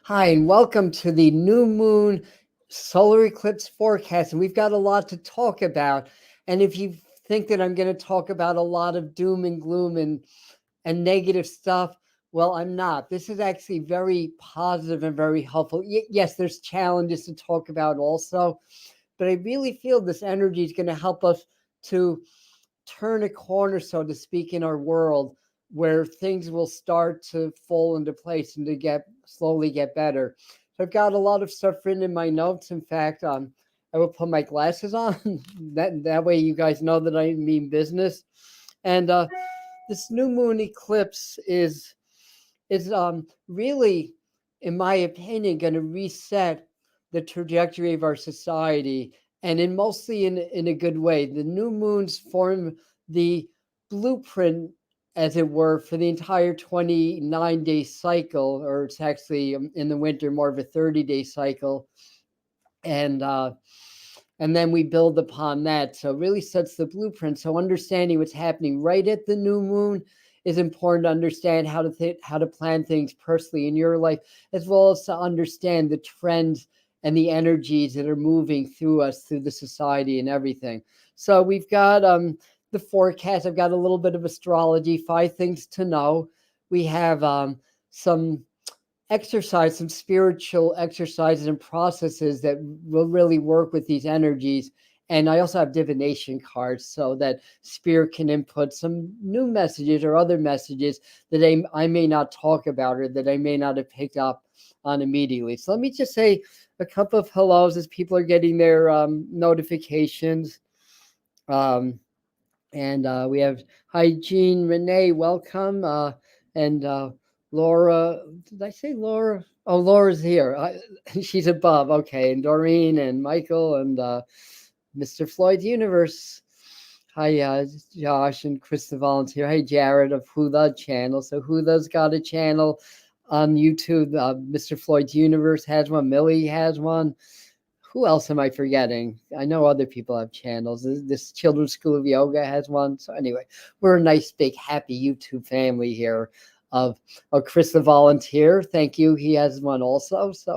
Hi, and welcome to the new moon solar eclipse forecast. And we've got a lot to talk about. And if you think that I'm going to talk about a lot of doom and gloom and negative stuff, well, I'm not. This is actually very positive and very helpful. Yes, there's challenges to talk about also, but I really feel this energy is going to help us to turn a corner, so to speak, in our world where things will start to fall into place and to get slowly get better. So I've got a lot of stuff written in my notes. In fact, I will put my glasses on. that way you guys know that I mean business. And this new moon eclipse is really, in my opinion, going to reset the trajectory of our society, and mostly in a good way. The new moons form the blueprint, as it were, for the entire 29-day cycle, or it's actually in the winter more of a 30-day cycle, and then we build upon that. So it really sets the blueprint. So understanding what's happening right at the new moon is important to understand how to plan things personally in your life, as well as to understand the trends and the energies that are moving through us, through the society and everything. So we've got the forecast. I've got a little bit of astrology, 5 things to know. We have some some spiritual exercises and processes that will really work with these energies. And I also have divination cards so that spirit can input some new messages or other messages that I may not talk about or that I may not have picked up on immediately. So let me just say a couple of hellos as people are getting their notifications. And we have, hi, Jean Renee, welcome. And Laura, did I say Laura? Oh, Laura's here. She's above. Okay. And Doreen and Michael and Mr. Floyd's Universe. Hi, Josh and Chris the volunteer. Hey, Jared of Who The channel. So Who The's got a channel on YouTube. Mr. Floyd's Universe has one. Millie has one. Who else am I forgetting? I know other people have channels. This Children's School of Yoga has one. So anyway, we're a nice, big, happy YouTube family here of Chris the volunteer. Thank you. He has one also. So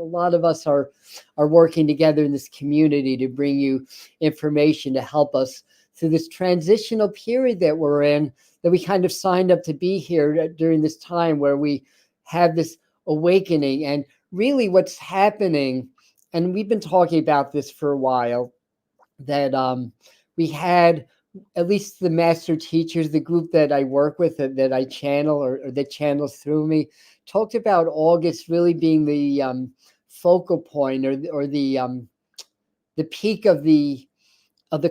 a lot of us are working together in this community to bring you information to help us through this transitional period that we're in, that we kind of signed up to be here during this time where we have this awakening. And really what's happening, and we've been talking about this for a while, that we had, at least the master teachers, the group that I work with, that I channel or that channels through me, talked about August really being the focal point or the peak of the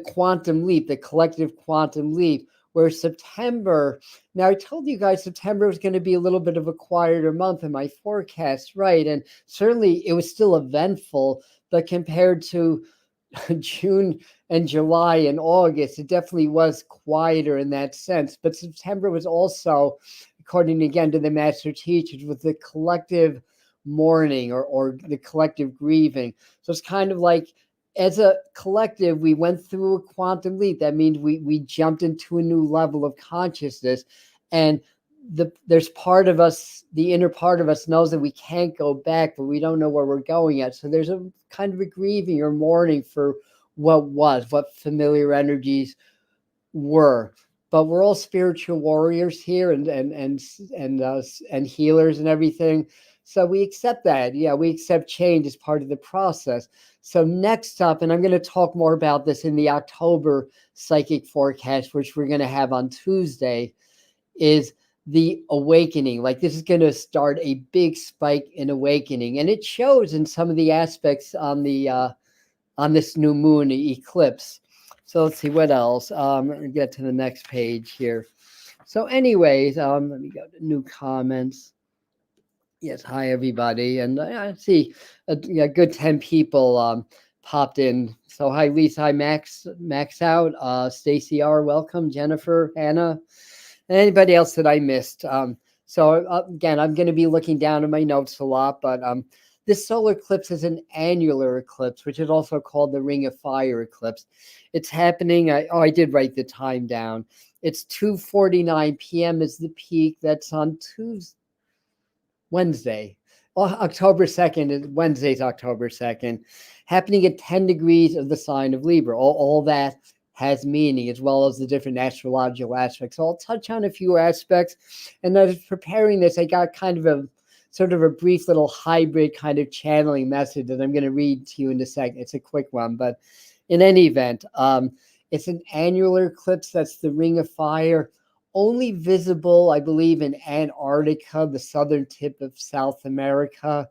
quantum leap, the collective quantum leap, where September, now I told you guys September was going to be a little bit of a quieter month in my forecast, right? And certainly it was still eventful, but compared to June and July and August, it definitely was quieter in that sense. But September was also, according again to the master teachers, with the collective mourning or the collective grieving. So it's kind of like, as a collective, we went through a quantum leap. That means we jumped into a new level of consciousness. And there's part of us, the inner part of us knows that we can't go back, but we don't know where we're going yet. So there's a kind of a grieving or mourning for what familiar energies were. But we're all spiritual warriors here and healers and everything. So we accept that. Yeah, we accept change as part of the process. So next up, and I'm going to talk more about this in the October psychic forecast, which we're going to have on Tuesday, is the awakening. Like, this is going to start a big spike in awakening, and it shows in some of the aspects on this new moon eclipse. So let's see what else. Let me get to the next page here. So anyways, let me go to new comments. Yes, hi everybody, and I see a good 10 people popped in. So hi Lisa, hi Max out, Stacy R, welcome, Jennifer, Hannah, and anybody else that I missed. So again, I'm going to be looking down at my notes a lot, but this solar eclipse is an annular eclipse, which is also called the Ring of Fire eclipse. It's happening. I did write the time down. It's 2:49 p.m. is the peak. That's on Wednesday. October 2nd, Wednesday's October 2nd, happening at 10 degrees of the sign of Libra. All that has meaning, as well as the different astrological aspects. So I'll touch on a few aspects. And as I was preparing this, I got kind of a sort of a brief little hybrid kind of channeling message that I'm going to read to you in a second. It's a quick one, but in any event, it's an annular eclipse. That's the Ring of Fire. Only visible, I believe, in Antarctica, the southern tip of South America.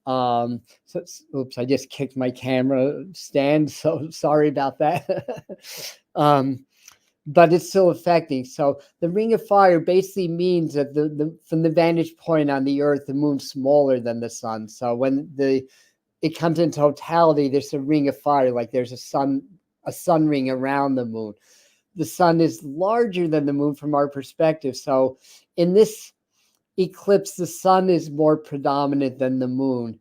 Oops, I just kicked my camera stand, so sorry about that. But it's still affecting. So the Ring of Fire basically means that from the vantage point on the Earth, the moon's smaller than the sun. So when it comes in totality, there's a ring of fire, like there's a sun ring around the moon. The sun is larger than the moon from our perspective. So in this eclipse, the sun is more predominant than the moon.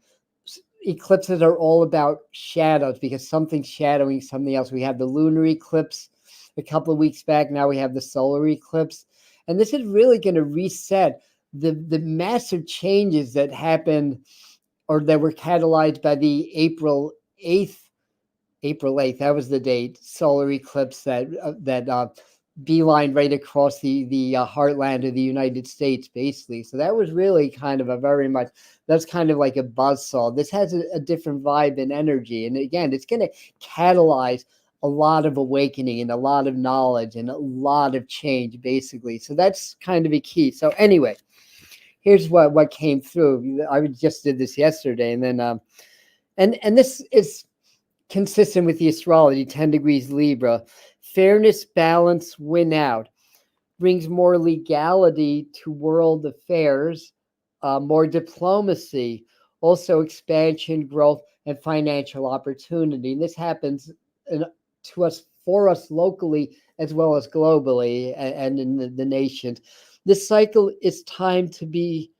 Eclipses are all about shadows because something's shadowing something else. We have the lunar eclipse a couple of weeks back. Now we have the solar eclipse. And this is really going to reset the massive changes that happened or that were catalyzed by the April 8th, that was the date, solar eclipse that beeline right across the heartland of the United States, basically. So that was really kind of that's kind of like a buzzsaw. This has a different vibe and energy. And again, it's going to catalyze a lot of awakening and a lot of knowledge and a lot of change, basically. So that's kind of a key. So anyway, here's what came through. I just did this yesterday, and then and this is consistent with the astrology, 10 degrees Libra. Fairness, balance, win out. Brings more legality to world affairs, more diplomacy, also expansion, growth, and financial opportunity. And this happens for us locally as well as globally and in the nations. This cycle is time to be,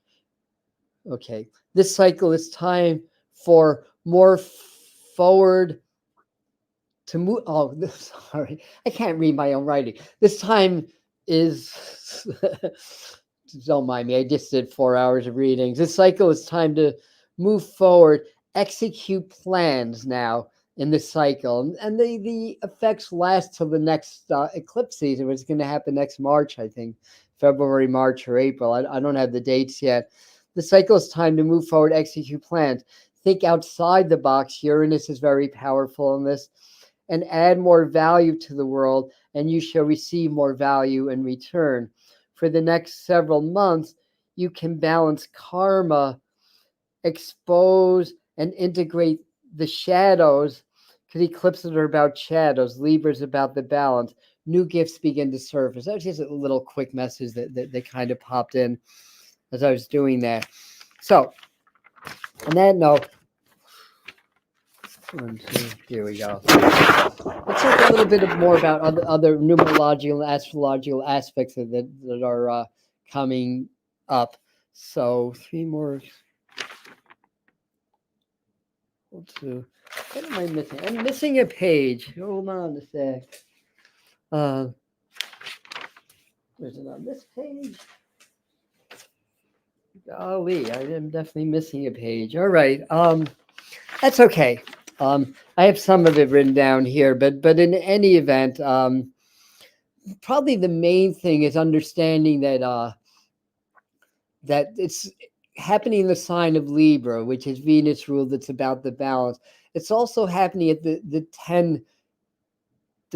okay, this cycle is time for more forward to move. Oh, sorry, I can't read my own writing. This time is, don't mind me, I just did 4 hours of readings. This cycle is time to move forward, execute plans now in this cycle. And the effects last till the next eclipse season, which is going to happen next March, I think, February, March, or April. I don't have the dates yet. The cycle is time to move forward, execute plans. Think outside the box. Uranus is very powerful in this. And add more value to the world, and you shall receive more value in return. For the next several months, you can balance karma, expose and integrate the shadows, because eclipses are about shadows. Libra is about the balance. New gifts begin to surface. That was just a little quick message that kind of popped in as I was doing that. So, on that note, here we go. Let's talk a little bit more about other numerological and astrological aspects that are coming up. So 3 more. Let's see. What am I missing? I'm missing a page. Hold on a sec. Is it on this page? Golly, I am definitely missing a page. All right. That's okay. I have some of it written down here, but in any event, probably the main thing is understanding that that it's happening in the sign of Libra, which is Venus ruled. It's about the balance. It's also happening at the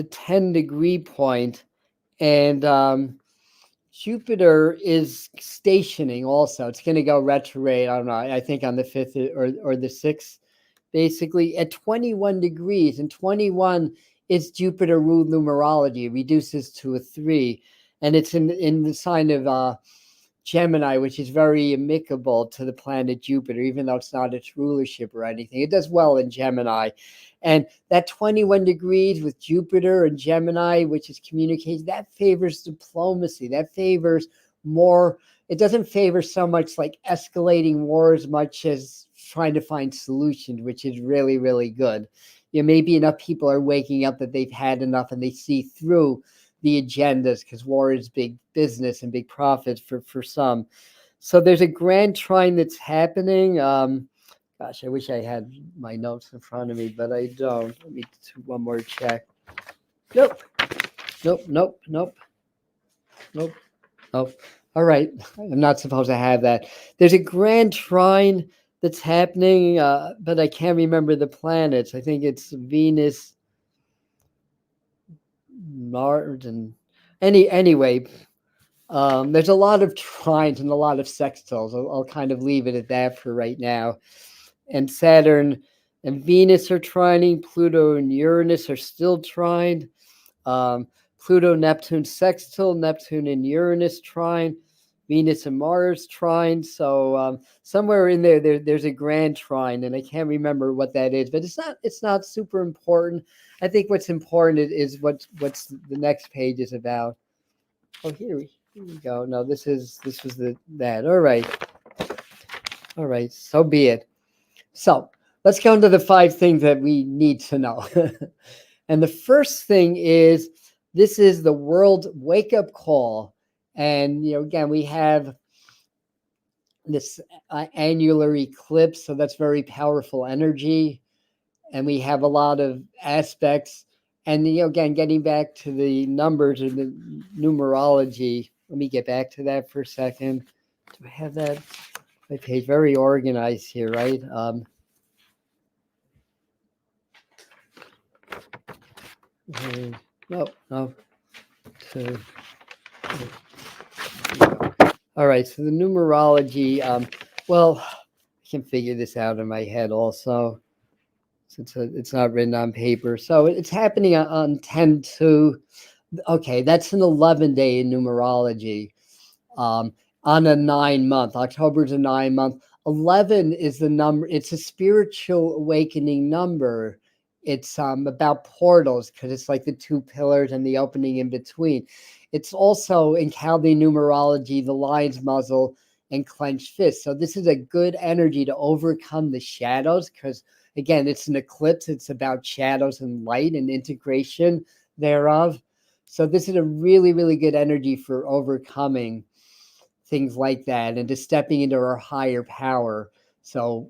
10 degree point, and Jupiter is stationing also. It's going to go retrograde. I don't know. I think on the 5th or the 6th. Basically at 21 degrees, and 21 is Jupiter ruled numerology. It reduces to a 3, and it's in the sign of Gemini, which is very amicable to the planet Jupiter, even though it's not its rulership or anything. It does well in Gemini. And that 21 degrees with Jupiter and Gemini, which is communication, that favors diplomacy. That favors more. It doesn't favor so much like escalating war as much as trying to find solutions, which is really, really good. Maybe enough people are waking up that they've had enough and they see through the agendas, because war is big business and big profits for some. So there's a grand trine that's happening. Gosh, I wish I had my notes in front of me, but I don't. Let me do one more check. Nope, nope, nope, nope, nope, nope. All right, I'm not supposed to have that. There's a grand trine that's happening, but I can't remember the planets. I think it's Venus, Mars, and anyway. There's a lot of trines and a lot of sextiles. I'll kind of leave it at that for right now. And Saturn and Venus are trining. Pluto and Uranus are still trined. Pluto, Neptune sextile. Neptune and Uranus trine. Venus and Mars trine. So somewhere in there's a grand trine, and I can't remember what that is, but it's not super important. I think what's important is what's the next page is about. Oh, here we go. No, this was that. All right. All right. So be it. So let's go into the 5 things that we need to know. And the first thing is, this is the world wake-up call. And, again, we have this annular eclipse. So that's very powerful energy. And we have a lot of aspects. And, again, getting back to the numbers or the numerology, let me get back to that for a second. Do I have that? My page very organized here, right? No. All right, so the numerology, well, I can figure this out in my head also, since it's not written on paper. So it's happening on 10/2. Okay, that's an 11-day in numerology. On a 9-month, October's a 9-month. 11 is the number. It's a spiritual awakening number. It's about portals, because it's like the 2 pillars and the opening in between. It's also in Chaldean numerology, the lion's muzzle and clenched fist. So this is a good energy to overcome the shadows, because again, it's an eclipse. It's about shadows and light and integration thereof. So this is a really, really good energy for overcoming things like that and just stepping into our higher power. So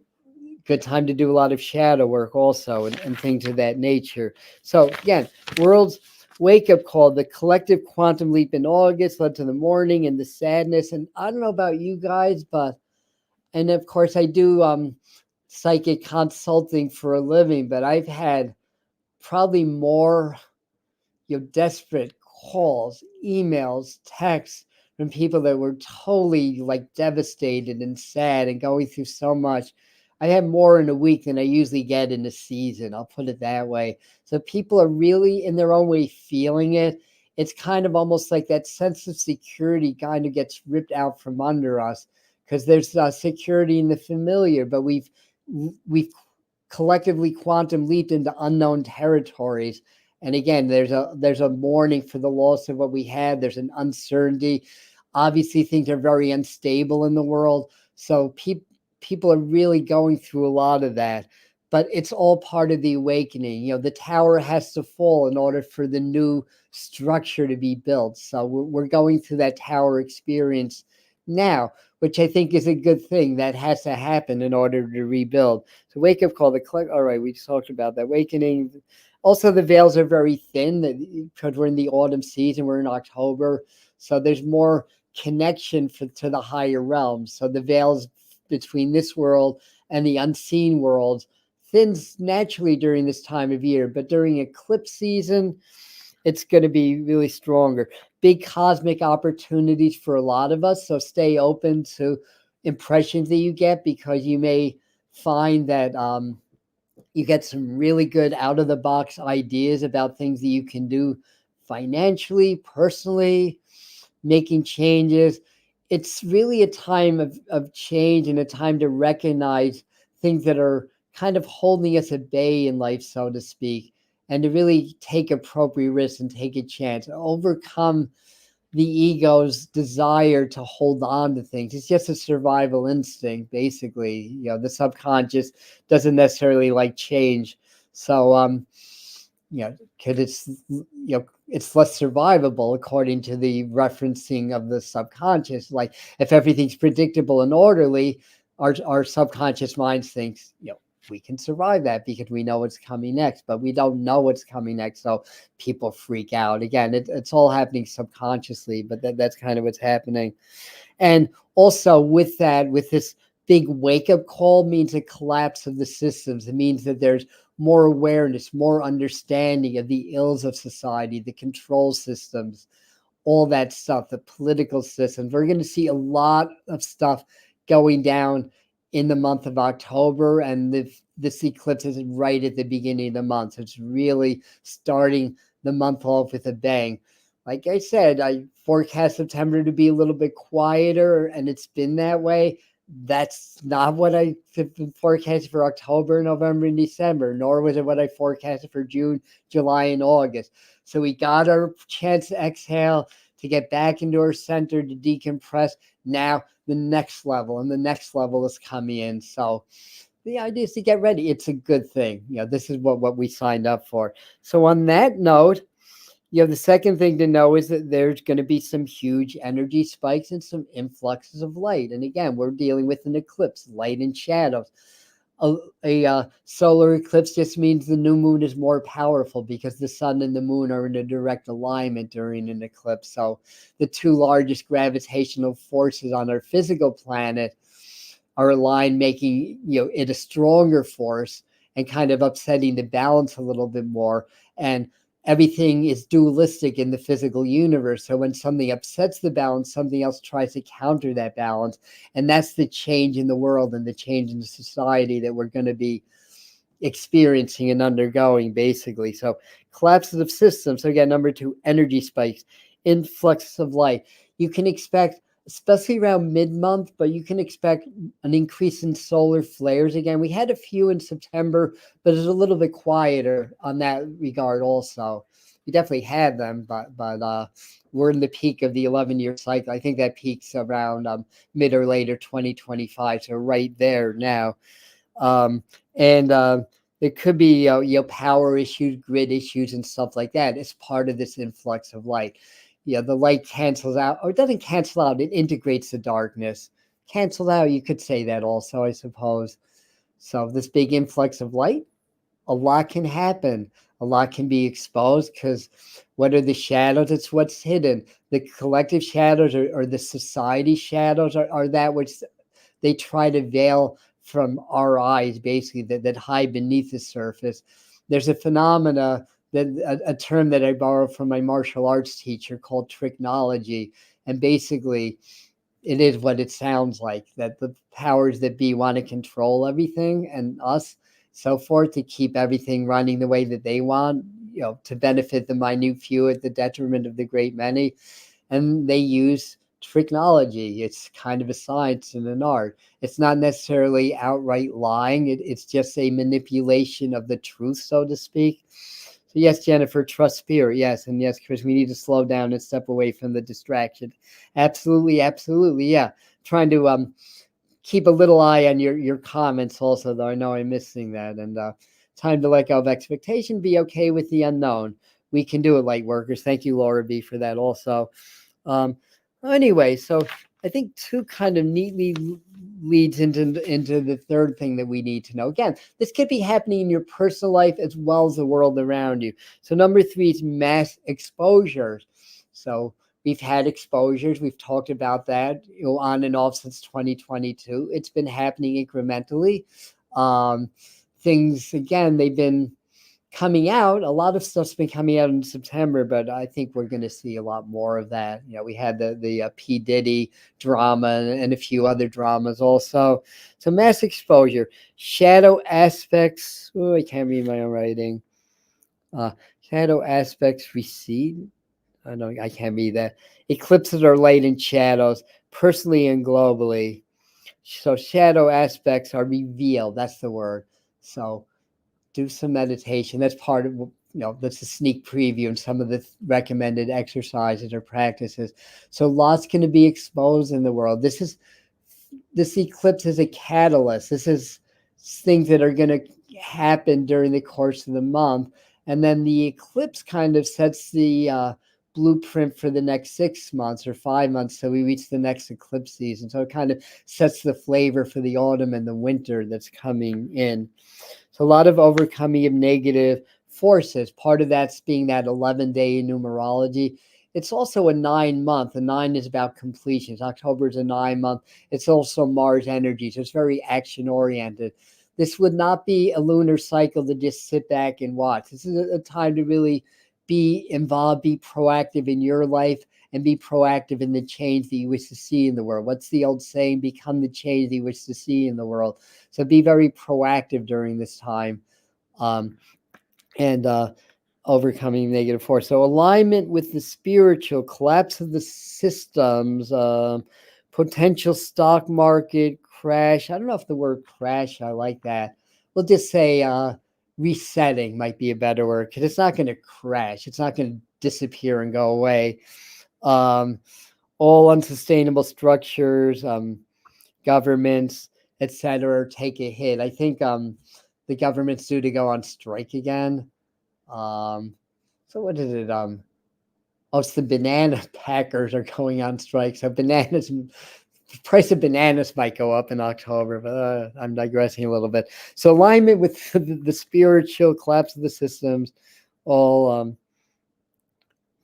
good time to do a lot of shadow work also, and things of that nature. So again, world's wake-up call, the collective quantum leap in August led to the mourning and the sadness. And I don't know about you guys, and of course I do psychic consulting for a living, but I've had probably more desperate calls, emails, texts from people that were totally like devastated and sad and going through so much. I have more in a week than I usually get in a season. I'll put it that way. So people are really in their own way feeling it. It's kind of almost like that sense of security kind of gets ripped out from under us, because there's security in the familiar, but we've collectively quantum leaped into unknown territories. And again, there's a mourning for the loss of what we had. There's an uncertainty. Obviously, things are very unstable in the world. So people are really going through a lot of that. But it's all part of the awakening. The tower has to fall in order for the new structure to be built. So we're going through that tower experience now, which I think is a good thing. That has to happen in order to rebuild. So wake-up call, all right, we talked about that. Awakening. Also, the veils are very thin because we're in the autumn season. We're in October. So there's more connection to the higher realms. So the veils between this world and the unseen world thins naturally during this time of year. But during eclipse season, it's going to be really stronger. Big cosmic opportunities for a lot of us. So stay open to impressions that you get, because you may find that you get some really good out-of-the-box ideas about things that you can do financially, personally, making changes. It's really a time of change and a time to recognize things that are kind of holding us at bay in life, so to speak, and to really take appropriate risks and take a chance, overcome the ego's desire to hold on to things. It's just a survival instinct, basically. The subconscious doesn't necessarily like change. So because it's less survivable according to the referencing of the subconscious. Like if everything's predictable and orderly, our subconscious mind thinks, we can survive that because we know what's coming next, but we don't know what's coming next. So people freak out. Again, it's all happening subconsciously, but that's kind of what's happening. And also with this big wake-up call means a collapse of the systems. It means that there's more awareness, more understanding of the ills of society, the control systems, all that stuff, the political systems. We're going to see a lot of stuff going down in the month of October, and this eclipse is right at the beginning of the month. So it's really starting the month off with a bang. Like I said, I forecast September to be a little bit quieter, and it's been that way. That's not what I forecasted for October, November, and December, nor was it what I forecasted for June, July, and August. So we got our chance to exhale, to get back into our center, to decompress. Now the next level, and the next level is coming in. So the idea is to get ready. It's a good thing. This is what we signed up for. So on that note, the second thing to know is that there's going to be some huge energy spikes and some influxes of light. And again, we're dealing with an eclipse, light and shadows. A solar eclipse just means the new moon is more powerful because the sun and the moon are in a direct alignment during an eclipse. So the two largest gravitational forces on our physical planet are aligned, making it a stronger force and kind of upsetting the balance a little bit more. And everything is dualistic in the physical universe. So when something upsets the balance, something else tries to counter that balance. And that's the change in the world and the change in the society that we're going to be experiencing and undergoing, basically. So collapses of systems. So again, number two, energy spikes, influx of light. You can expect, especially around mid-month, but you can expect an increase in solar flares again. We had a few in September, but it's a little bit quieter on that regard also. We definitely had them, but we're in the peak of the 11-year cycle. I think that peaks around mid or later 2025, so right there now. And there could be power issues, grid issues, and stuff like that as part of this influx of light. The light cancels out, or it doesn't cancel out, it integrates the darkness. Cancel out, you could say that also, I suppose. So this big influx of light, a lot can happen. A lot can be exposed, because what are the shadows? It's what's hidden. The collective shadows or the society shadows are that which they try to veil from our eyes, basically, that hide beneath the surface. There's a phenomena, that a term that I borrowed from my martial arts teacher, called tricknology. And basically, it is what it sounds like, that the powers that be want to control everything and us, so forth, to keep everything running the way that they want, to benefit the minute few at the detriment of the great many. And they use tricknology. It's kind of a science and an art. It's not necessarily outright lying. It's just a manipulation of the truth, so to speak. So yes, Jennifer, trust spirit. Yes. And yes, Chris, we need to slow down and step away from the distraction. Absolutely. Absolutely. Yeah. Trying to keep a little eye on your comments also, though I know I'm missing that. And time to let go of expectation, be okay with the unknown. We can do it, light workers. Thank you, Laura B, for that also. Anyway, so I think two kind of neatly leads into the third thing that we need to know. Again, this could be happening in your personal life as well as the world around you. So number three is mass exposures. So we've had exposures. We've talked about that, on and off since 2022. It's been happening incrementally. Things, again, they've been coming out. A lot of stuff's been coming out in September, but I think we're going to see a lot more of that. We had the P. Diddy drama and a few other dramas also. So mass exposure, shadow aspects. Oh, I can't read my own writing. Shadow aspects recede. I can't read that. Eclipses are light and shadows, personally and globally. So shadow aspects are revealed. That's the word. So do some meditation. That's part of, that's a sneak preview and some of the recommended exercises or practices. So lots going to be exposed in the world. This eclipse is a catalyst. This is things that are going to happen during the course of the month. And then the eclipse kind of sets the blueprint for the next 6 months or 5 months till we reach the next eclipse season. So it kind of sets the flavor for the autumn and the winter that's coming in. So a lot of overcoming of negative forces. Part of that's being that 11-day in numerology. It's also a 9-month. A 9 is about completions. October is a 9-month. It's also Mars energy, so it's very action oriented. This would not be a lunar cycle to just sit back and watch. This is a time to really be involved, be proactive in your life, and be proactive in the change that you wish to see in the world. What's the old saying? Become the change that you wish to see in the world. So be very proactive during this time, and overcoming negative force. So alignment with the spiritual, collapse of the systems, potential stock market crash. I don't know if the word crash, I like that. We'll just say resetting might be a better word, because it's not going to crash. It's not going to disappear and go away. All unsustainable structures, governments, etc., take a hit. I think the government's due to go on strike again. So what is it? Oh, it's the banana packers are going on strike. So bananas, the price of bananas might go up in October, but I'm digressing a little bit. So alignment with the spiritual, collapse of the systems, all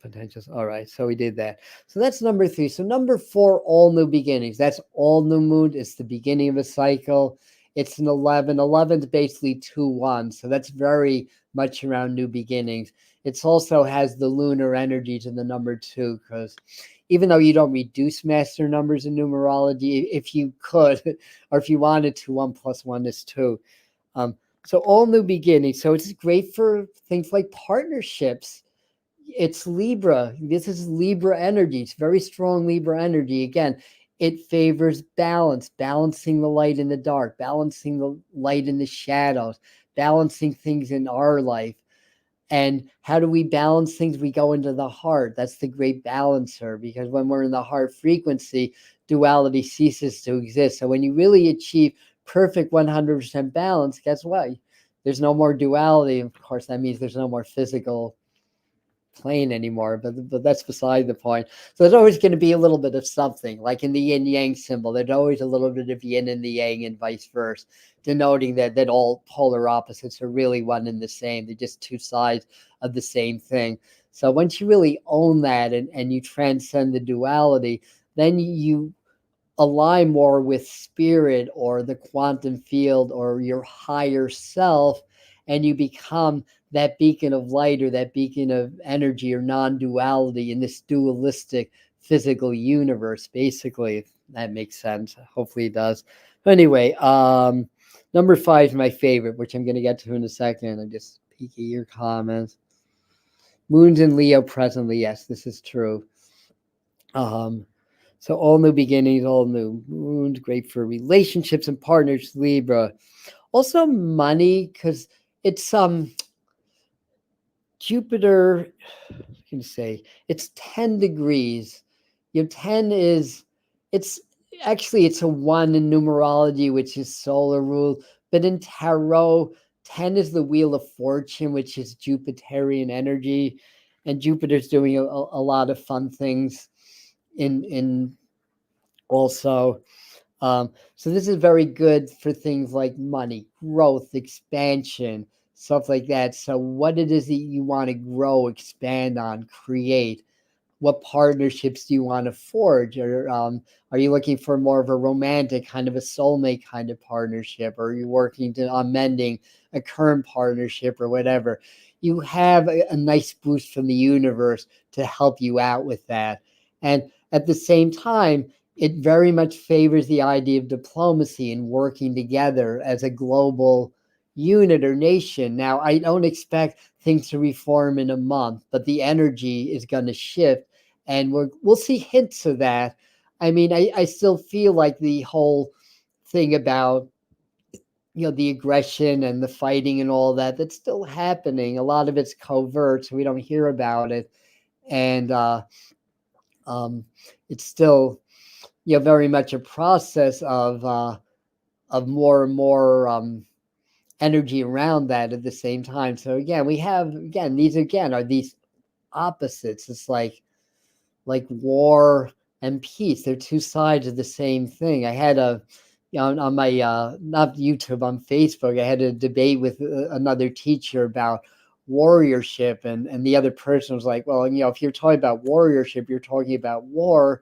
potentials. All right, so we did that. So that's number 3. So number 4, all new beginnings. That's all new moon. It's the beginning of a cycle. It's an 11. 11 is basically 2-1. So that's very much around new beginnings. It also has the lunar energies in the number 2, because even though you don't reduce master numbers in numerology, if you could, or if you wanted to, 1 + 1 is 2. So all new beginnings. So it's great for things like partnerships. It's Libra. This is Libra energy. It's very strong Libra energy. Again, it favors balance, balancing the light and the dark, balancing the light and the shadows, balancing things in our life. And how do we balance things? We go into the heart. That's the great balancer, because when we're in the heart frequency, duality ceases to exist. So when you really achieve perfect 100% balance, guess what? There's no more duality. Of course, that means there's no more physical plane anymore, but that's beside the point. So there's always going to be a little bit of something, like in the yin yang symbol. There's always a little bit of yin and the yang, and vice versa, denoting that all polar opposites are really one and the same. They're just two sides of the same thing. So once you really own that, and you transcend the duality, then you align more with spirit or the quantum field or your higher self, and you become that beacon of light or that beacon of energy or non-duality in this dualistic physical universe, basically, if that makes sense. Hopefully it does. But anyway, number 5 is my favorite, which I'm going to get to in a second. I'm just peeking your comments. Moon's in Leo presently. Yes, this is true. So all new beginnings, all new moons, great for relationships and partners, Libra. Also money, because it's Jupiter, I can say it's 10 degrees. 10 is, it's a 1 in numerology, which is solar rule, but in tarot, 10 is the wheel of fortune, which is Jupiterian energy, and Jupiter's doing a lot of fun things in also. So this is very good for things like money, growth, expansion, stuff like that. So what it is that you want to grow, expand on, create. What partnerships do you want to forge? Or are you looking for more of a romantic kind of a soulmate kind of partnership? Or are you working on mending a current partnership or whatever? You have a nice boost from the universe to help you out with that. And at the same time, it very much favors the idea of diplomacy and working together as a global unit or nation. Now, I don't expect things to reform in a month, but the energy is going to shift, and we'll see hints of that. I mean, I still feel like the whole thing about the aggression and the fighting and all that's still happening. A lot of it's covert, so we don't hear about it, and it's still very much a process of more and more energy around that at the same time. So again, we have, again, these again are these opposites. It's like war and peace. They're two sides of the same thing. I had on my not YouTube, on Facebook, I had a debate with another teacher about warriorship, and the other person was like, well, if you're talking about warriorship, you're talking about war,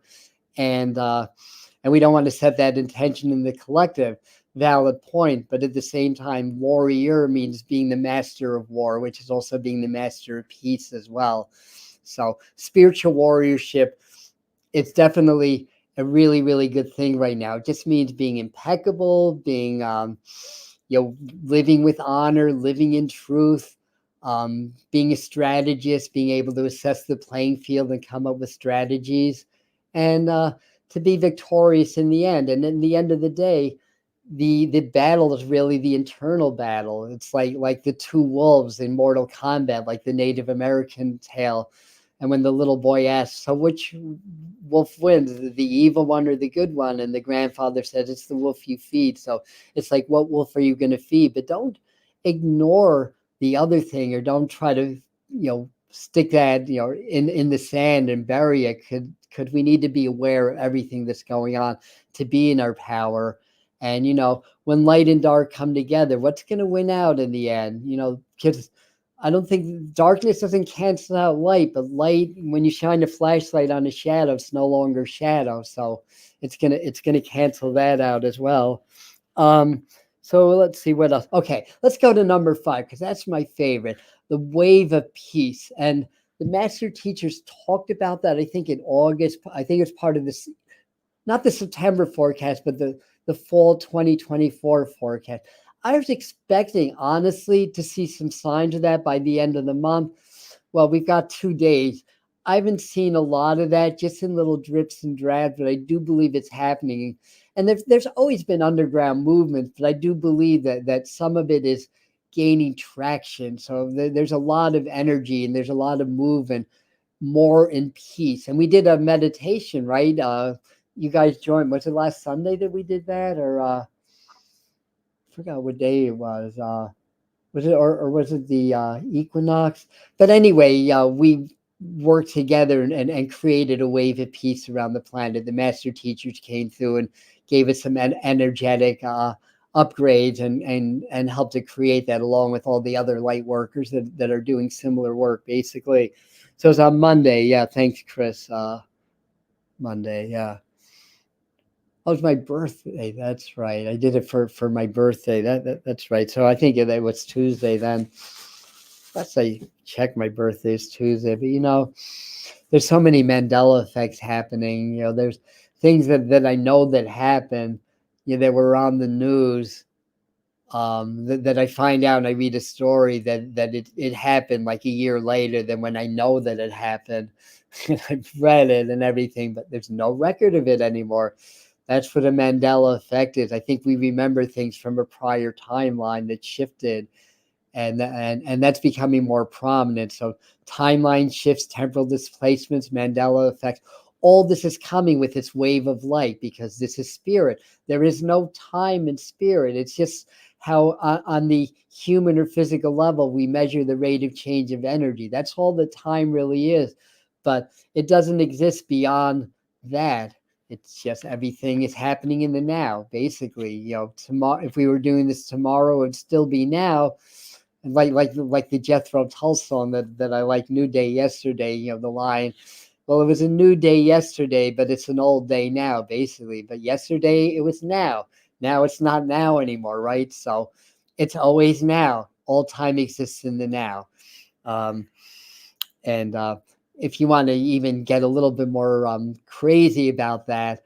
and we don't want to set that intention in the collective. Valid point, but at the same time, warrior means being the master of war, which is also being the master of peace as well. So spiritual warriorship, it's definitely a really, really good thing right now. It just means being impeccable, being living with honor, living in truth, being a strategist, being able to assess the playing field and come up with strategies, and to be victorious in the end. And in the end of the day, the battle is really the internal battle. It's like the two wolves in Mortal Kombat, like the Native American tale. And when the little boy asks, so which wolf wins, the evil one or the good one? And the grandfather says, it's the wolf you feed. So it's like, what wolf are you going to feed? But don't ignore the other thing, or don't try to, stick that, in the sand and bury it. Could we need to be aware of everything that's going on to be in our power. And, when light and dark come together, what's going to win out in the end? Because I don't think darkness doesn't cancel out light, but light, when you shine a flashlight on a shadow, it's no longer shadow. So it's gonna cancel that out as well. So let's see what else. Okay, let's go to number 5, because that's my favorite, the wave of peace. And the master teachers talked about that, I think, in August. I think it's part of this, not the September forecast, but the fall 2024 forecast. I was expecting, honestly, to see some signs of that by the end of the month. Well, we've got 2 days. I haven't seen a lot of that, just in little drips and drabs, but I do believe it's happening. And there's always been underground movements, but I do believe that some of it is gaining traction. So there's a lot of energy, and there's a lot of movement, more in peace. And we did a meditation, right? You guys joined. Was it last Sunday that we did that? Or I forgot what day it was. Was it, or was it the equinox? But anyway, we worked together and created a wave of peace around the planet. The master teachers came through and gave us some energetic upgrades and helped to create that, along with all the other light workers that are doing similar work, basically. So it's on Monday. Yeah, thanks, Chris. Monday, yeah. Oh, it's my birthday. That's right. I did it for my birthday. That's right. So I think it was Tuesday then. Let's say check my birthday is Tuesday. But there's so many Mandela effects happening. There's things that I know that happen, that were on the news, that I find out and I read a story that it happened like a year later than when I know that it happened. And I've read it and everything, but there's no record of it anymore. That's what a Mandela effect is. I think we remember things from a prior timeline that shifted, and that's becoming more prominent. So timeline shifts, temporal displacements, Mandela effects, all this is coming with this wave of light, because this is spirit. There is no time in spirit. It's just how on the human or physical level we measure the rate of change of energy. That's all that time really is. But it doesn't exist beyond that. It's just everything is happening in the now, basically. Tomorrow, if we were doing this tomorrow, it'd still be now. And like the Jethro Tull song that I like, New Day Yesterday, the line, well, it was a new day yesterday, but it's an old day now, basically. But yesterday, it was now. Now it's not now anymore, right? So it's always now. All time exists in the now. And if you want to even get a little bit more crazy about that,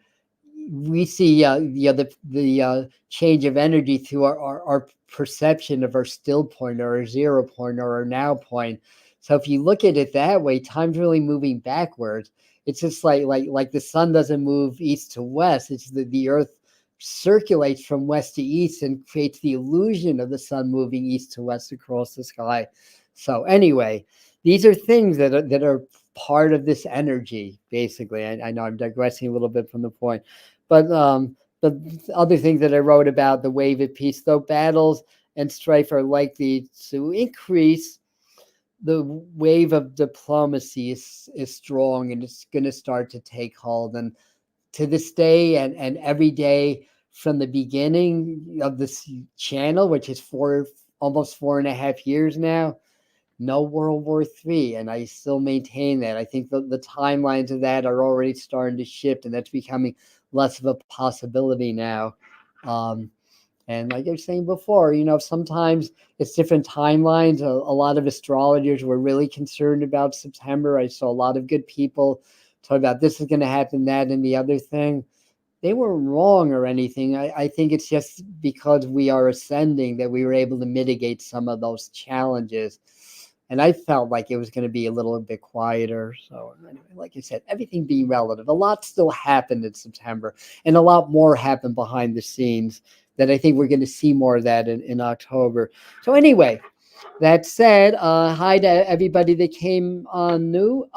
we see the change of energy through our perception of our still point, or our 0 point, or our now point. So if you look at it that way, time's really moving backwards. It's just like the sun doesn't move east to west. It's the earth circulates from west to east and creates the illusion of the sun moving east to west across the sky. So anyway, these are things that are part of this energy, basically. I know I'm digressing a little bit from the point, but the other things that I wrote about, the wave of peace, though battles and strife are likely to increase, the wave of diplomacy is strong, and it's going to start to take hold. And to this day, and every day from the beginning of this channel, which is almost 4.5 years now, no World War III. And I still maintain that. I think the timelines of that are already starting to shift, and that's becoming less of a possibility now. And like I was saying before, sometimes it's different timelines. A lot of astrologers were really concerned about September. I saw a lot of good people talk about this is going to happen, that, and the other thing. They weren't wrong or anything. I think it's just because we are ascending that we were able to mitigate some of those challenges. And I felt like it was going to be a little bit quieter. So anyway, like I said, everything being relative, a lot still happened in September, and a lot more happened behind the scenes that I think we're going to see more of that in October. So anyway, that said, hi to everybody that came on new.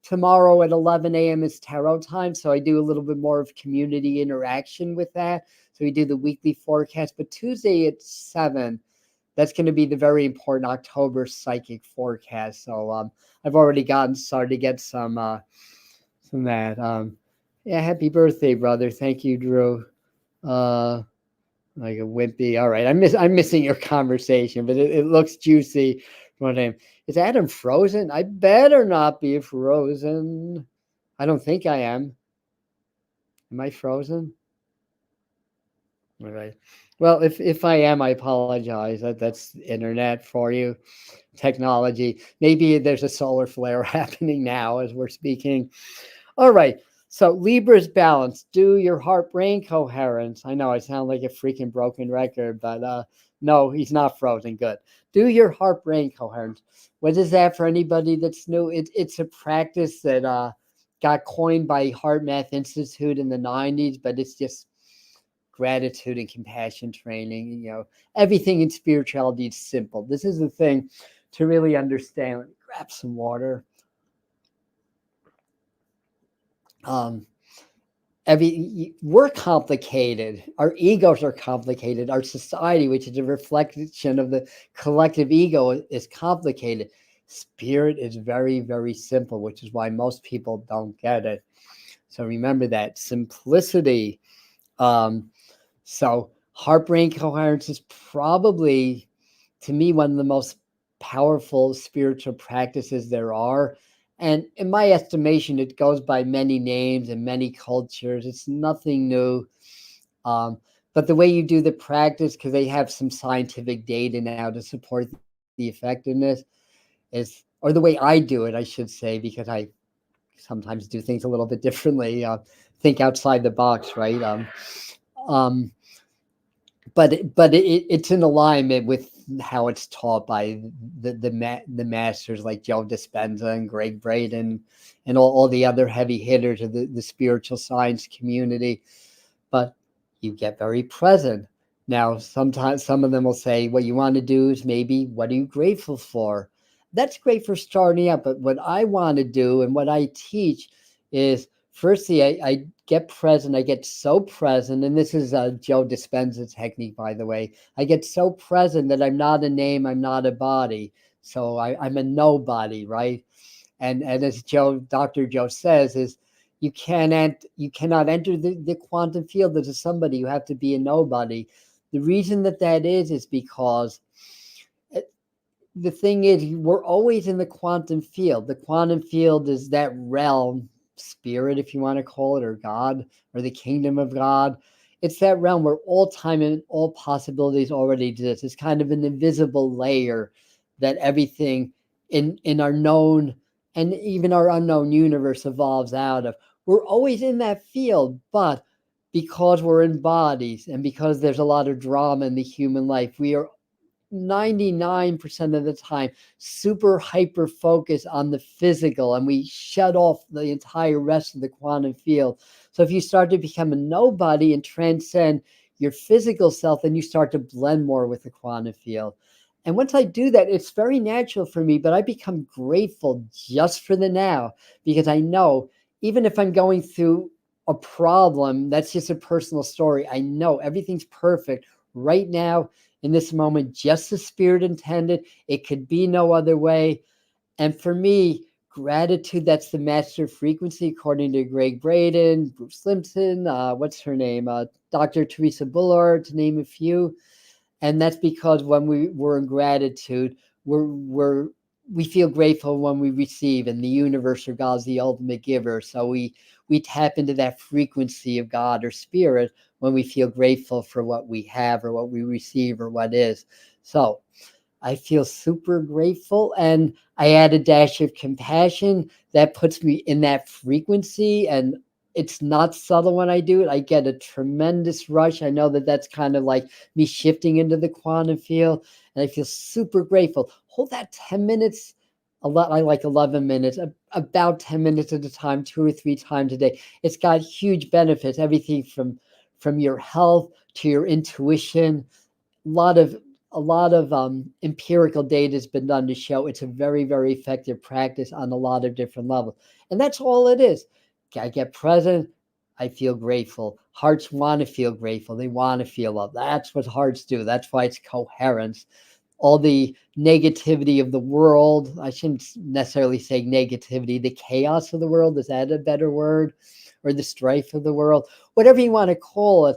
Tomorrow at 11 a.m. is tarot time, so I do a little bit more of community interaction with that. So we do the weekly forecast, but Tuesday at 7, that's going to be the very important October psychic forecast. So I've already started to get some that. Yeah, happy birthday, brother. Thank you, Drew. Like a wimpy. All right, I'm missing your conversation, but it looks juicy. Is Adam frozen? I better not be frozen. I don't think I am. Am I frozen? All right. Well, if I am, I apologize. That's internet for you, technology. Maybe there's a solar flare happening now as we're speaking. All right. So Libra's balance. Do your heart-brain coherence. I know I sound like a freaking broken record, but no, he's not frozen. Good. Do your heart-brain coherence. What is that for anybody that's new? It's a practice that got coined by Heart Math Institute in the 90s, but it's just gratitude and compassion training. Everything in spirituality is simple. This is the thing to really understand. Let me grab some water. We're complicated. Our egos are complicated. Our society, which is a reflection of the collective ego, is complicated. Spirit is very, very simple, which is why most people don't get it. So remember that simplicity. So heart-brain coherence is probably, to me, one of the most powerful spiritual practices there are. And in my estimation, it goes by many names and many cultures. It's nothing new. But the way you do the practice, because they have some scientific data now to support the effectiveness, or the way I do it, I should say, because I sometimes do things a little bit differently, think outside the box, right? But it's in alignment with how it's taught by the masters like Joe Dispenza and Greg Braden and all the other heavy hitters of the spiritual science community. But you get very present. Now, sometimes some of them will say, what you want to do is maybe, what are you grateful for? That's great for starting out. But what I want to do and what I teach is, firstly, I get present. I get so present. And this is Joe Dispenza's technique, by the way. I get so present that I'm not a name. I'm not a body. So I'm a nobody, right? And as Dr. Joe says, is you cannot enter the quantum field as a somebody. You have to be a nobody. The reason that is because the thing is, we're always in the quantum field. The quantum field is that realm, spirit, if you want to call it, or God, or the kingdom of God. It's that realm where all time and all possibilities already exist. It's kind of an invisible layer that everything in our known and even our unknown universe evolves out of. We're always in that field, but because we're in bodies and because there's a lot of drama in the human life, we are 99% of the time super hyper focused on the physical, and we shut off the entire rest of the quantum field. So if you start to become a nobody and transcend your physical self, then you start to blend more with the quantum field. And once I do that, it's very natural for me, but I become grateful just for the now, because I know even if I'm going through a problem, that's just a personal story. I know everything's perfect right now. in this moment, just the spirit intended. It could be no other way. And for me, gratitude, that's the master frequency, according to Greg Braden, Bruce Limpton, what's her name? Dr. Teresa Bullard, to name a few. And that's because when we're in gratitude, we feel grateful when we receive, and the universe or God's the ultimate giver. So we tap into that frequency of God or spirit when we feel grateful for what we have or what we receive or what is. So I feel super grateful, and I add a dash of compassion that puts me in that frequency, and it's not subtle when I do it. I get a tremendous rush. I know that that's kind of like me shifting into the quantum field, and I feel super grateful. Hold that 10 minutes. A lot. I like 11 minutes, about 10 minutes at a time, 2 or 3 times a day. It's got huge benefits, everything from your health to your intuition. A lot of empirical data has been done to show it's a very, very effective practice on a lot of different levels. And that's all it is. I get present. I feel grateful. Hearts want to feel grateful. They want to feel love. That's what hearts do. That's why it's coherence. All the negativity of the world, I shouldn't necessarily say negativity, the chaos of the world, is that a better word? Or the strife of the world, whatever you want to call it.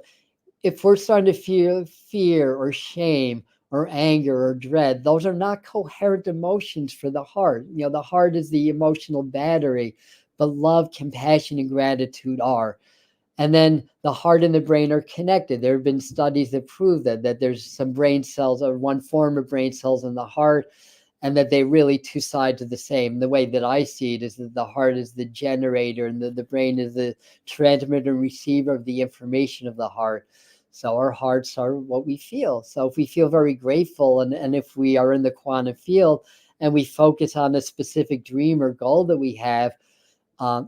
If we're starting to feel fear or shame or anger or dread, those are not coherent emotions for the heart. The heart is the emotional battery, but love, compassion, and gratitude are. And then the heart and the brain are connected. There have been studies that prove that there's some brain cells or one form of brain cells in the heart, and that they really two sides of the same. The way that I see it is that the heart is the generator and the brain is the transmitter and receiver of the information of the heart. So our hearts are what we feel. So if we feel very grateful, and if we are in the quantum field and we focus on a specific dream or goal that we have,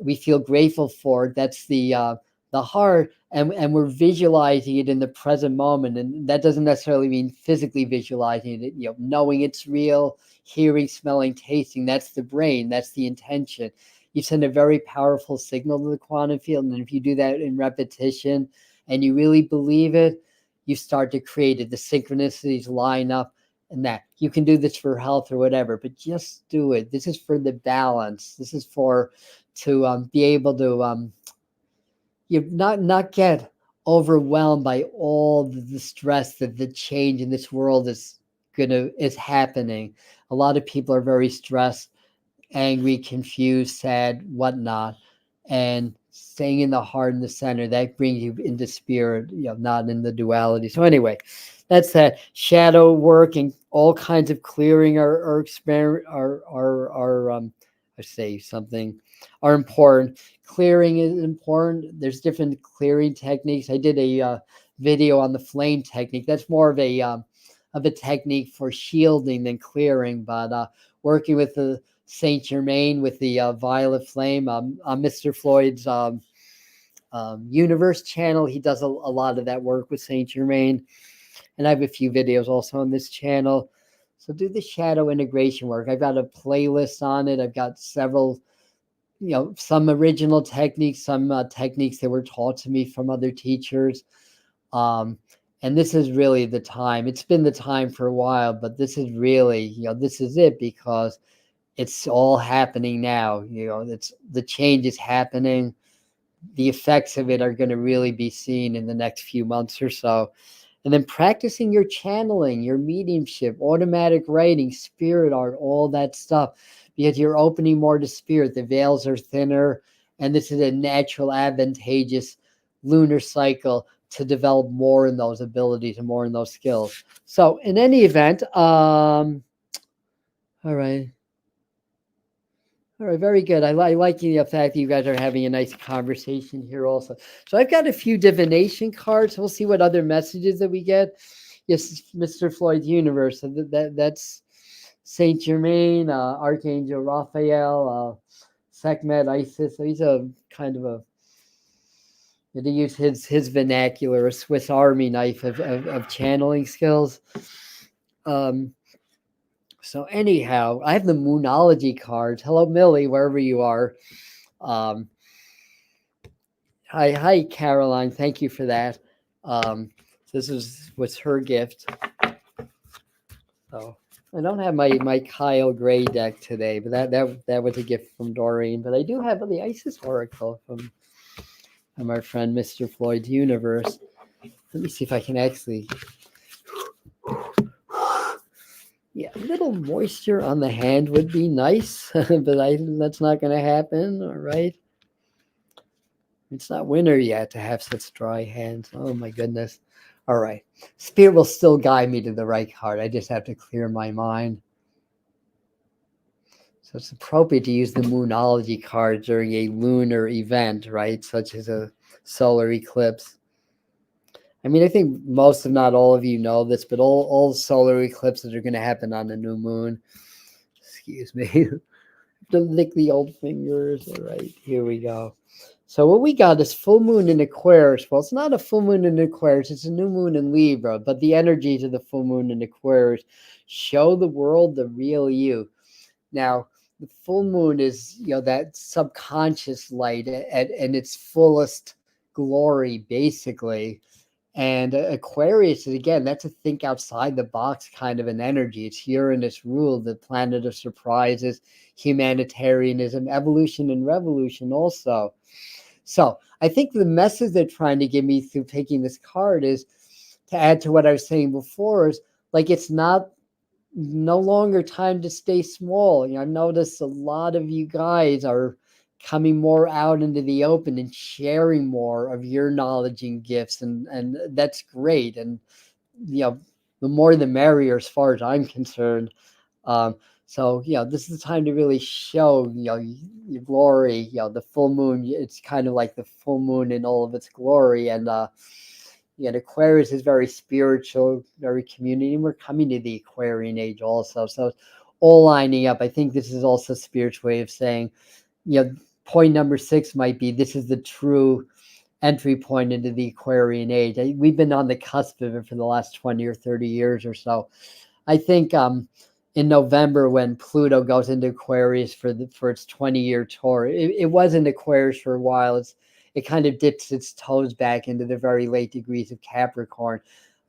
we feel grateful for it. That's the heart, and we're visualizing it in the present moment. And that doesn't necessarily mean physically visualizing it, knowing it's real, hearing, smelling, tasting. That's the brain. That's the intention. You send a very powerful signal to the quantum field. And if you do that in repetition and you really believe it, you start to create it. The synchronicities line up, and that you can do this for health or whatever, but just do it. This is for the balance. This is to be able to you not get overwhelmed by all the stress that the change in this world is happening. A lot of people are very stressed, angry, confused, sad, whatnot, and staying in the heart and the center, that brings you into spirit, not in the duality. So anyway, that's that. Shadow work and all kinds of clearing are I say something are important. Clearing is important. There's different clearing techniques. I did a video on the flame technique. That's more of a technique for shielding than clearing, but working with the Saint Germain with the violet flame. Mr. Floyd's Universe channel, he does a lot of that work with Saint Germain. And I have a few videos also on this channel. So do the shadow integration work. I've got a playlist on it. I've got several, some original techniques, some techniques that were taught to me from other teachers. And this is really the time. It's been the time for a while, but this is really, this is it, because it's all happening now. It's the change is happening. The effects of it are going to really be seen in the next few months or so. And then practicing your channeling, your mediumship, automatic writing, spirit art, all that stuff, because you're opening more to spirit. The veils are thinner, and this is a natural, advantageous lunar cycle to develop more in those abilities and more in those skills. So in any event, all right. All right, very good. I like the fact that you guys are having a nice conversation here also. So I've got a few divination cards. We'll see what other messages that we get. Yes, Mr. Floyd's Universe. So that's Saint Germain, Archangel Raphael, Sekhmet, Isis. So he's a kind of to use his vernacular, a Swiss Army knife of channeling skills. So anyhow, I have the Moonology cards. Hello, Millie, wherever you are. Hi, Caroline. Thank you for that. This was her gift. So I don't have my Kyle Gray deck today, but that was a gift from Doreen. But I do have the Isis Oracle from our friend Mr. Floyd's Universe. Let me see if I can actually. Yeah, a little moisture on the hand would be nice, but that's not going to happen. All right. It's not winter yet to have such dry hands. Oh my goodness. All right. Spirit will still guide me to the right card. I just have to clear my mind. So it's appropriate to use the Moonology card during a lunar event, right? Such as a solar eclipse. I mean, I think most, if not all of you know this, but all solar eclipses are going to happen on the new moon. Excuse me. To lick the old fingers. All right, here we go. So what we got is full moon in Aquarius. Well, it's not a full moon in Aquarius. It's a new moon in Libra, but the energies of the full moon in Aquarius show the world the real you. Now, the full moon is, that subconscious light at its fullest glory, basically. And Aquarius is, again, that's a think outside the box kind of an energy. It's Uranus ruled, the planet of surprises, humanitarianism, evolution, and revolution also. So I think the message they're trying to give me through taking this card is, to add to what I was saying before, is like it's no longer time to stay small. I've noticed a lot of you guys are coming more out into the open and sharing more of your knowledge and gifts, and that's great. And the more the merrier, as far as I'm concerned. So this is the time to really show your glory. The full moon, it's kind of like the full moon in all of its glory. And Aquarius is very spiritual, very community, and we're coming to the Aquarian age also. So it's all lining up. I think this is also a spiritual way of saying, point number 6 might be, this is the true entry point into the Aquarian age. We've been on the cusp of it for the last 20 or 30 years or so. I think in November, when Pluto goes into Aquarius for its 20-year tour, it was in Aquarius for a while. It kind of dips its toes back into the very late degrees of Capricorn.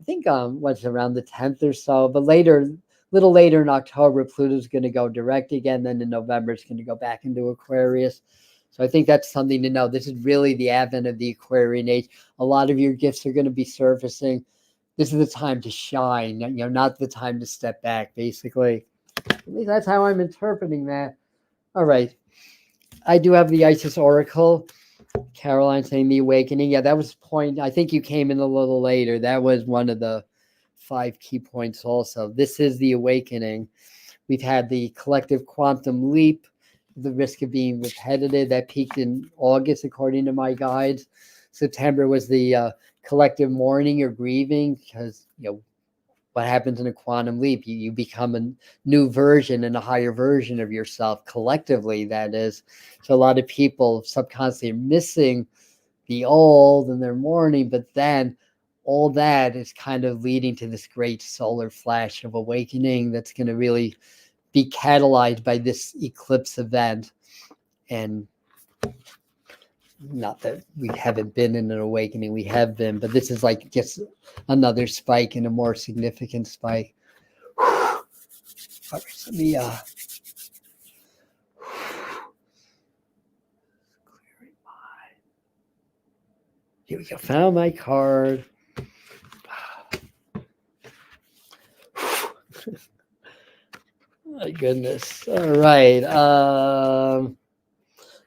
I think what's around the 10th or so, but little later in October, Pluto's going to go direct again. Then in November, it's going to go back into Aquarius. So I think that's something to know. This is really the advent of the Aquarian age. A lot of your gifts are going to be surfacing. This is the time to shine, not the time to step back, basically. At least that's how I'm interpreting that. All right. I do have the Isis Oracle. Caroline saying the awakening. Yeah, that was point. I think you came in a little later. That was one of the 5 key points also. This is the awakening. We've had the collective quantum leap, the risk of being repetitive. That peaked in August, according to my guides. September was the collective mourning or grieving, because what happens in a quantum leap, you become a new version and a higher version of yourself collectively, that is. So a lot of people subconsciously are missing the old and they're mourning, but then all that is kind of leading to this great solar flash of awakening that's going to really be catalyzed by this eclipse event. And not that we haven't been in an awakening, we have been, but this is like just another spike and a more significant spike. All right, so let me here we go. Found my card. My goodness. All right.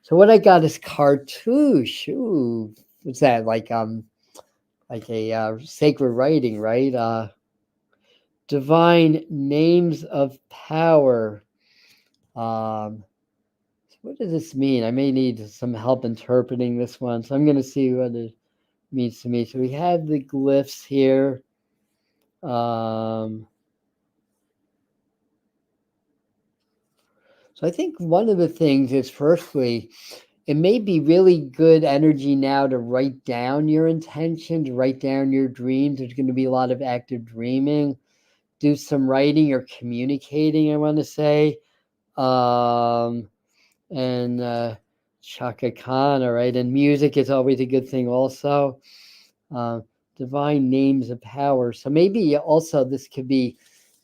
So what I got is cartouche. Ooh, what's that? Like a sacred writing, right? Divine names of power. So what does this mean? I may need some help interpreting this one. So I'm going to see what it means to me. So we have the glyphs here. So I think one of the things is, firstly, it may be really good energy now to write down your intentions, write down your dreams. There's going to be a lot of active dreaming. Do some writing or communicating, I want to say. And Chaka Khan, all right. And music is always a good thing also. Divine names of power. So maybe also this could be,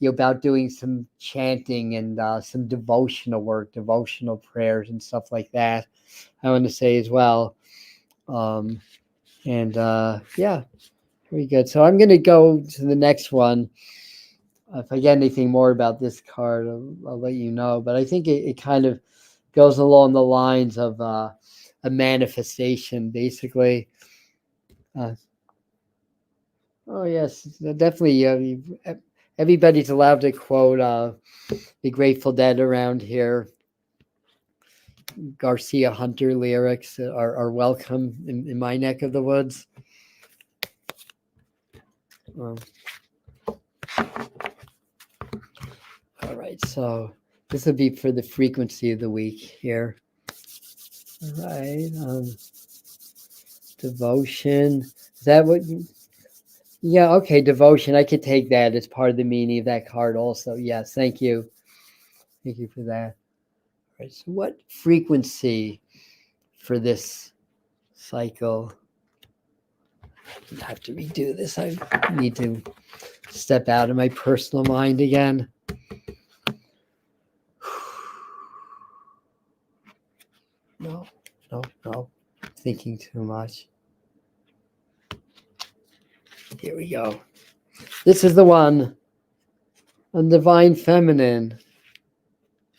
about doing some chanting and some devotional work, devotional prayers and stuff like that. I want to say as well. Yeah, very good. So I'm going to go to the next one. If I get anything more about this card, I'll let you know. But I think it kind of goes along the lines of a manifestation, basically. Oh, yes, definitely. Everybody's allowed to quote the Grateful Dead around here. Garcia Hunter lyrics are welcome in my neck of the woods. All right, so this will be for the frequency of the week here. All right, devotion. Is that what? Yeah, okay, devotion. I could take that as part of the meaning of that card also. Yes, thank you. Thank you for that. All right, so what frequency for this cycle? I have to redo this. I need to step out of my personal mind again. No. Thinking too much. Here we go. This is the one on Divine Feminine.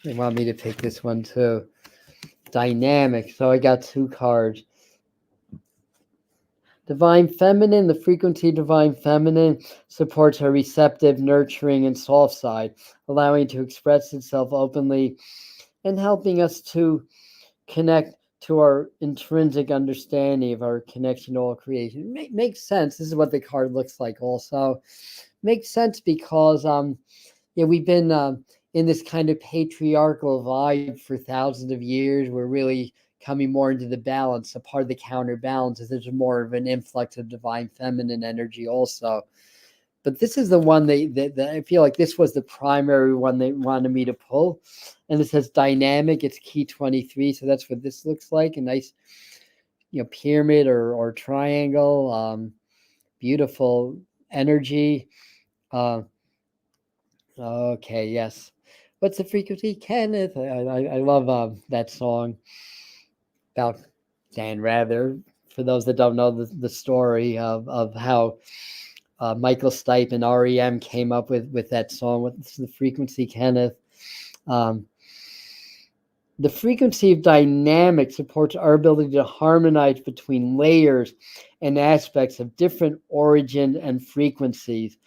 They want me to pick this one too. Dynamic. So I got two cards. Divine Feminine, the frequency of Divine Feminine supports our receptive, nurturing, and soft side, allowing it to express itself openly and helping us to connect to our intrinsic understanding of our connection to all creation. Makes sense. This is what the card looks like also. Makes sense because we've been in this kind of patriarchal vibe for thousands of years. We're really coming more into the balance. A part of the counterbalance is there's more of an influx of divine feminine energy also. But this is the one that I feel like this was the primary one they wanted me to pull. And it says dynamic. It's key 23. So that's what this looks like. A nice, pyramid or triangle. Beautiful energy. Okay, yes. What's the frequency, Kenneth? I love that song about Dan Rather. For those that don't know the story of how Michael Stipe and REM came up with that song. What's the frequency, Kenneth? The frequency of dynamic supports our ability to harmonize between layers and aspects of different origin and frequencies.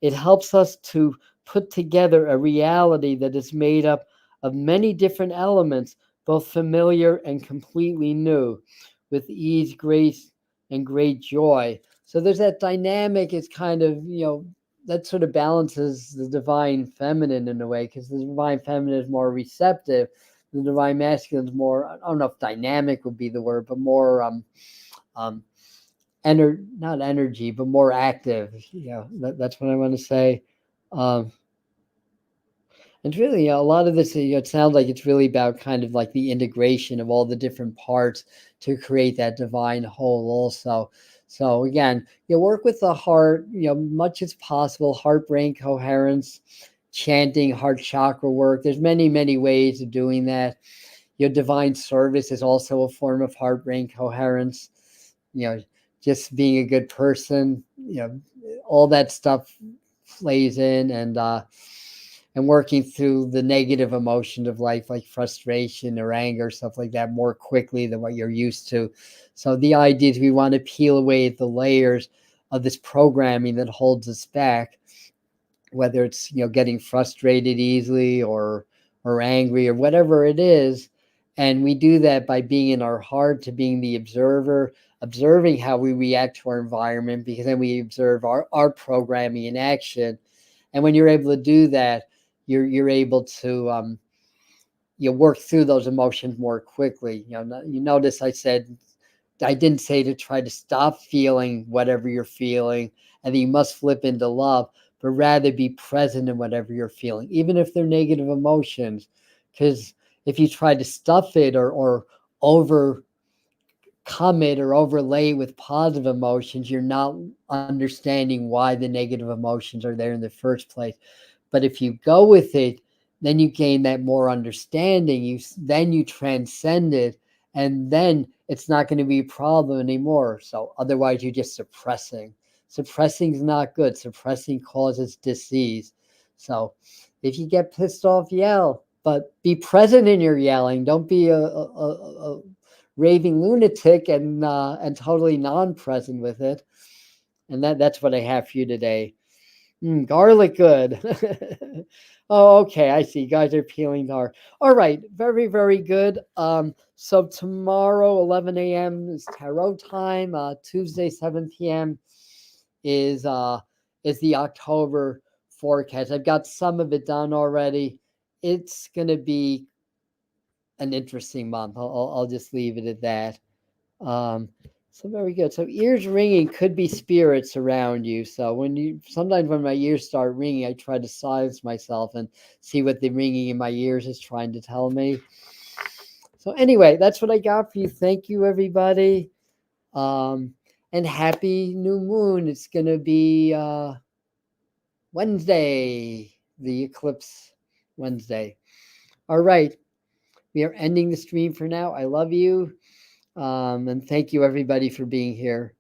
It helps us to put together a reality that is made up of many different elements, both familiar and completely new, with ease, grace, and great joy. So there's that dynamic. It's kind of, that sort of balances the divine feminine in a way, because the divine feminine is more receptive. The divine masculine is more, I don't know if dynamic would be the word, but more not energy, but more active. That's what I want to say. And really, a lot of this, it sounds like it's really about kind of like the integration of all the different parts to create that divine whole also. So again, work with the heart, much as possible, heart-brain coherence, chanting, heart chakra work. There's many, many ways of doing that. Divine service is also a form of heart-brain coherence. Just being a good person, all that stuff plays in, and working through the negative emotions of life, like frustration or anger, stuff like that, more quickly than what you're used to. So the idea is we want to peel away the layers of this programming that holds us back, whether it's, getting frustrated easily or angry or whatever it is. And we do that by being in our heart, to being the observer, observing how we react to our environment, because then we observe our programming in action. And when you're able to do that, you're able to work through those emotions more quickly. You notice I didn't say to try to stop feeling whatever you're feeling and that you must flip into love, but rather be present in whatever you're feeling, even if they're negative emotions. Because if you try to stuff it or overcome it or overlay it with positive emotions, you're not understanding why the negative emotions are there in the first place. But if you go with it, then you gain that more understanding. Then you transcend it, and then it's not going to be a problem anymore. So otherwise, you're just suppressing. Suppressing is not good. Suppressing causes disease. So if you get pissed off, yell, but be present in your yelling. Don't be a raving lunatic and totally non-present with it. And that's what I have for you today. Garlic good. Oh, okay. I see. You guys are peeling the heart. All right. Very, very good. So tomorrow, 11 a.m. is tarot time. Tuesday, 7 p.m. is the October forecast. I've got some of it done already. It's gonna be an interesting month. I'll just leave it at that. So very good. So ears ringing could be spirits around you. So sometimes when my ears start ringing, I try to silence myself and see what the ringing in my ears is trying to tell me. So anyway, that's what I got for you. Thank you, everybody. And happy new moon. It's going to be Wednesday, the eclipse Wednesday. All right. We are ending the stream for now. I love you. And thank you, everybody, for being here.